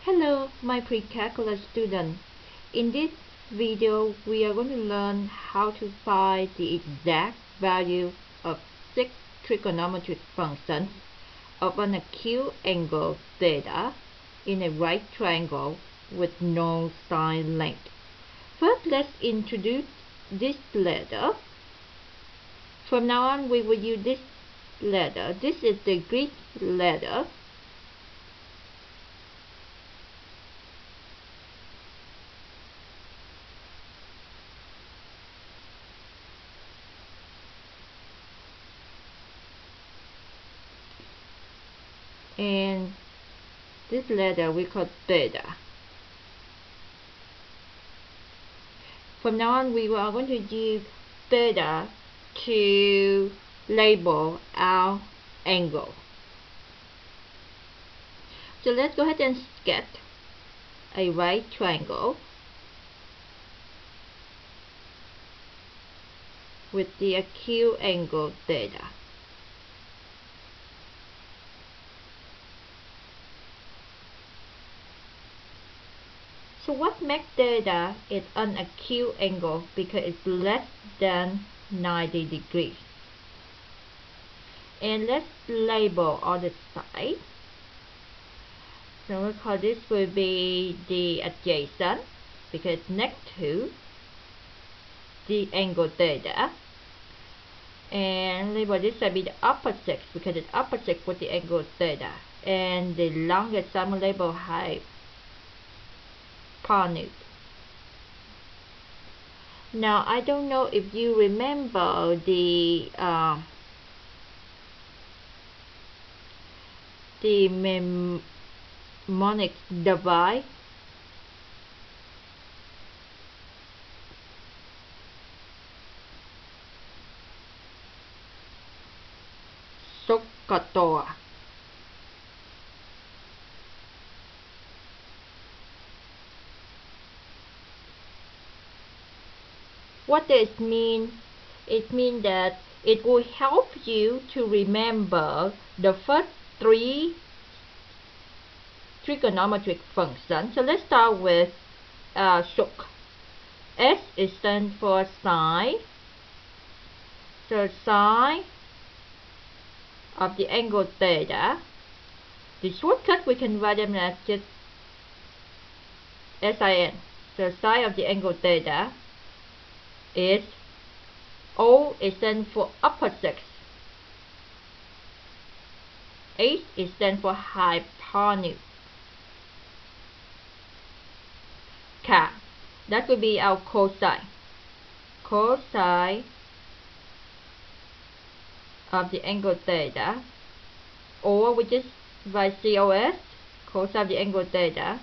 Hello, my pre-calculus student. In this video, we are going to learn how to find the exact value of 6 trigonometric functions of an acute angle theta in a right triangle with no side length. First, let's introduce this letter. From now on, we will use this letter. This is the Greek letter. And this letter we call theta. From now on, we are going to use theta to label our angle. So let's go ahead and sketch a right triangle with the acute angle theta. So what makes theta is an acute angle? Because it's less than 90 degrees. And let's label all the sides. So we'll call this will be the adjacent because it's next to the angle theta. And label this will be the opposite because it's opposite with the angle theta. And the longest sum label hypotenuse. Now I don't know if you remember the mnemonic device. Cotangent. What does it mean? It means that it will help you to remember the first 3 trigonometric functions. So let's start with SOC. S is stand for sine. So sine of the angle theta. The shortcut we can write them as just sin. So sine of the angle theta is O is stand for opposite. H is stand for hypotenuse. K, that will be our cosine. Cosine of the angle theta, or we just write COS, cosine of the angle theta.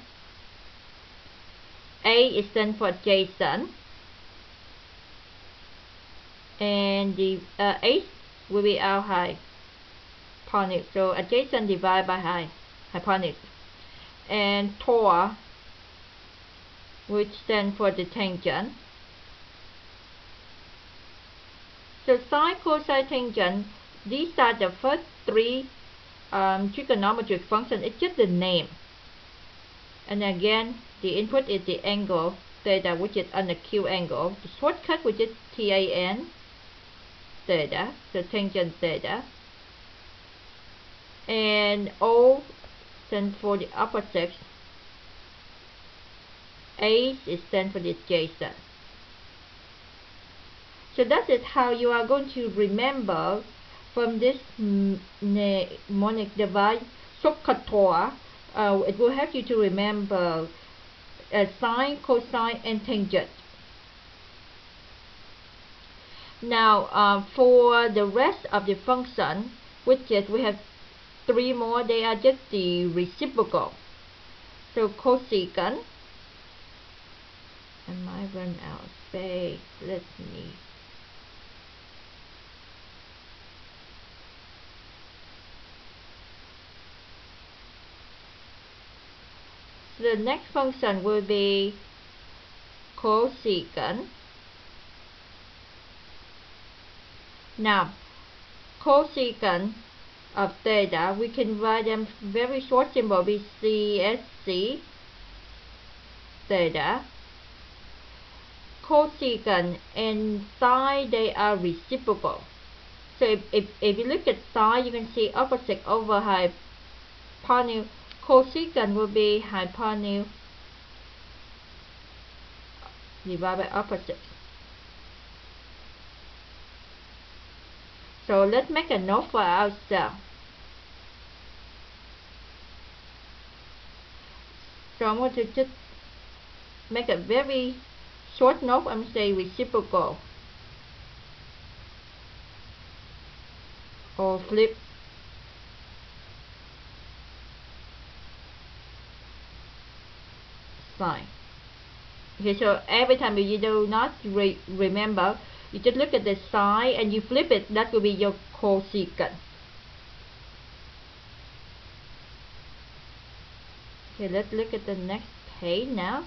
A is stand for adjacent, and the H will be our hypotenuse. So adjacent divided by hypotenuse. And TOR, which stands for the tangent. So sine, cosine, tangent, these are the first 3 trigonometric functions. It's just the name. And again, the input is the angle theta, which is an acute angle. The shortcut, which is tan theta, so tangent theta. And O stands for the opposite. A is stand for the adjacent. So that is how you are going to remember from this mnemonic device, Cotangent. It will help you to remember sine, cosine, and tangent. Now, for the rest of the function, which is we have 3 more, they are just the reciprocal. So cosecant. I might run out of space. Let me. So the next function will be cosecant. Now, cosecant of theta, we can write them very short symbol BCSC theta. Cosecant and sine, they are reciprocal. So if you look at sine, you can see opposite over hypotenuse. Cosecant will be hypotenuse divided by opposite. So let's make a note for ourselves. So I'm going to just make a very short note and say reciprocal or flip sine. Okay, so every time you do not remember, you just look at the sine and you flip it, that will be your cosecant. Okay, let's look at the next page now.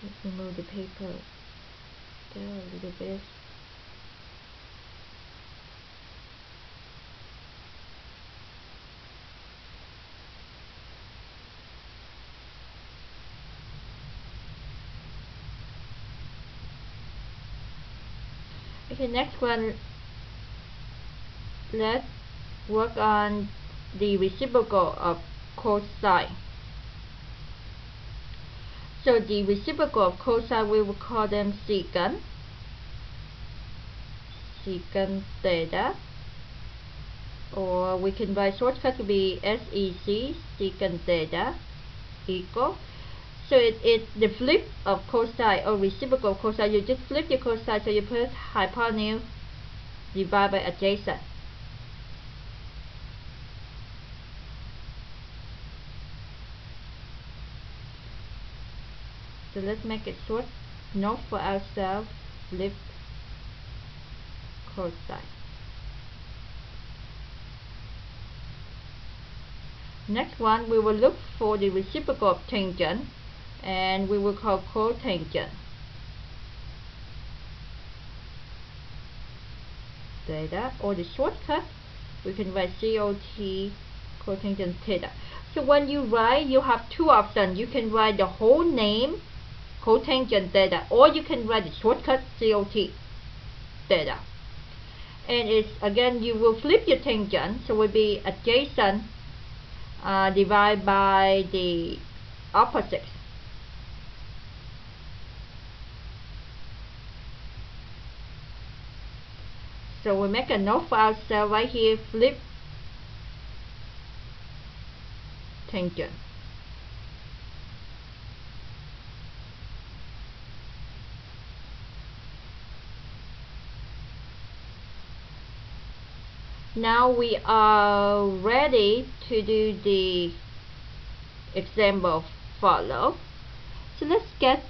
Let's remove the paper there a little bit. Okay, next one, let's work on the reciprocal of cosine. So the reciprocal of cosine, we will call them secant theta, or we can write shortcut to be SEC, secant theta, equal. So it's the flip of cosine or reciprocal of cosine. You just flip your cosine, so you put hypotenuse divided by adjacent. So let's make a short note for ourselves, flip cosine. Next one, we will look for the reciprocal of tangent, and we will call cotangent theta, or the shortcut we can write COT, cotangent theta. So when you write, you have two options. You can write the whole name cotangent theta, or you can write the shortcut COT theta. And it's again, you will flip your tangent, so it will be adjacent divided by the opposite. So we make a note for ourselves right here, flip tangent. Now we are ready to do the example follow. So let's get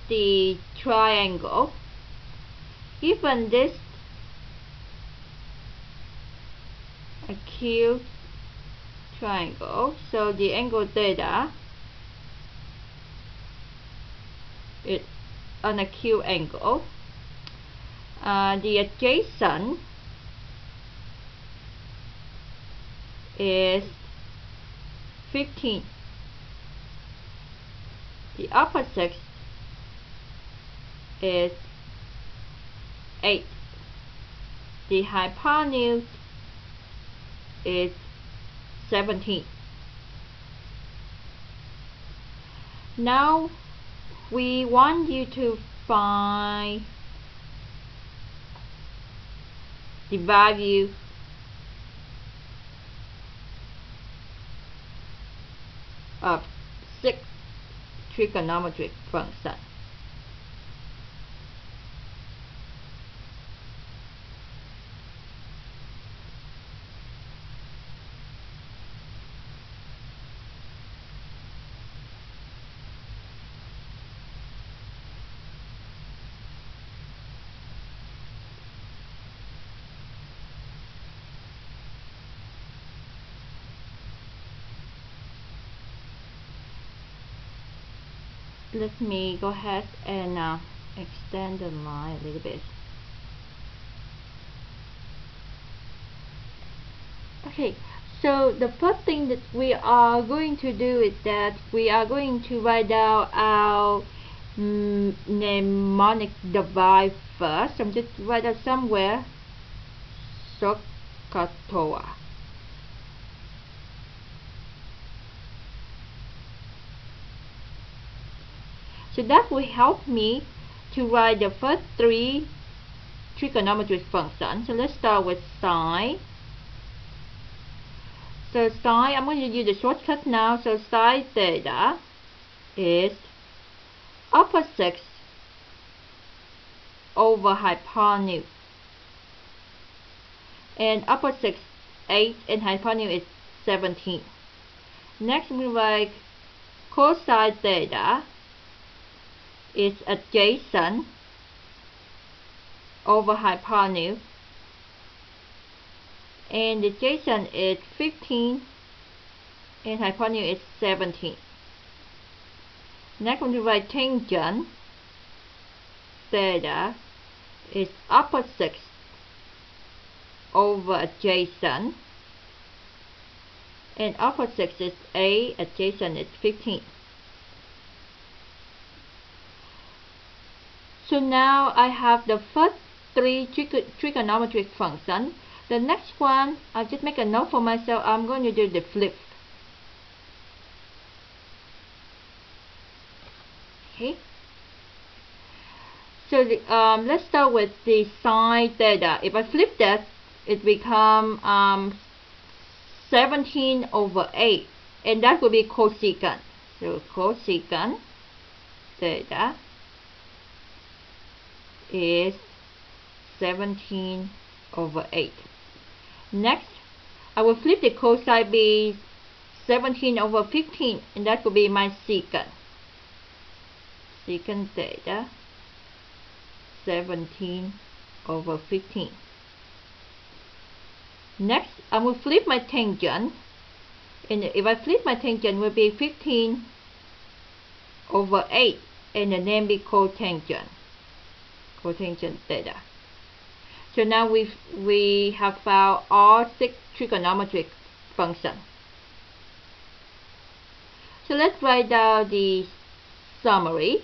the triangle. Given this acute triangle, so the angle theta is an acute angle. The adjacent is 15. The opposite is 8. The hypotenuse is 17. Now we want you to find the value of 6 trigonometric functions. let me go ahead and extend the line a little bit. Okay, so the first thing that we are going to do is that we are going to write down our mnemonic device first. I'm just write out somewhere Sokatoa. So that will help me to write the first three trigonometric functions. So let's start with sine. So sine, I'm going to use the shortcut now. So sine theta is upper 6 over hypotenuse. And upper 6, 8, and hypotenuse is 17. Next, we write cosine theta is adjacent over hypotenuse, and the adjacent is 15 and hypotenuse is 17. Next, we write tangent theta is upper 6 over adjacent, and upper 6 is 8, adjacent is 15. So now I have the first three trigonometric functions. The next one, I'll just make a note for myself. I'm going to do the flip. Okay. So let's start with the sine theta. If I flip that, it becomes 17 over 8, and that will be cosecant. So cosecant theta is 17 over 8. Next, I will flip the cosine be 17 over 15, and that will be my secant. Secant theta 17 over 15. Next, I will flip my tangent, and if I flip my tangent, it will be 15 over 8, and the name be cotangent. Cotangent theta. So now we have found all 6 trigonometric functions. So let's write down the summary.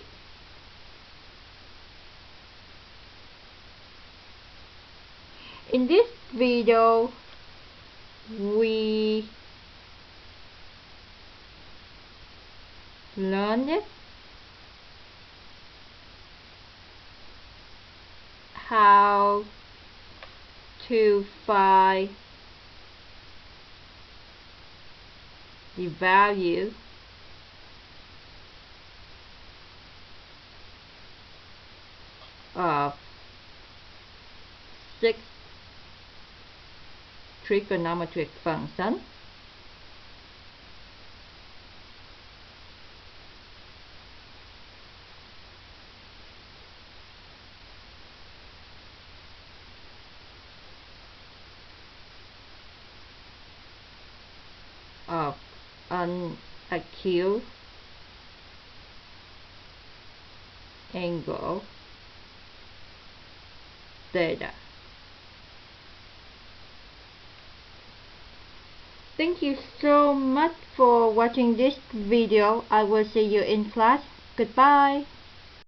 In this video, we learned how to find the value of 6 trigonometric functions. Of an acute angle theta. Thank you so much for watching this video. I will see you in class. Goodbye.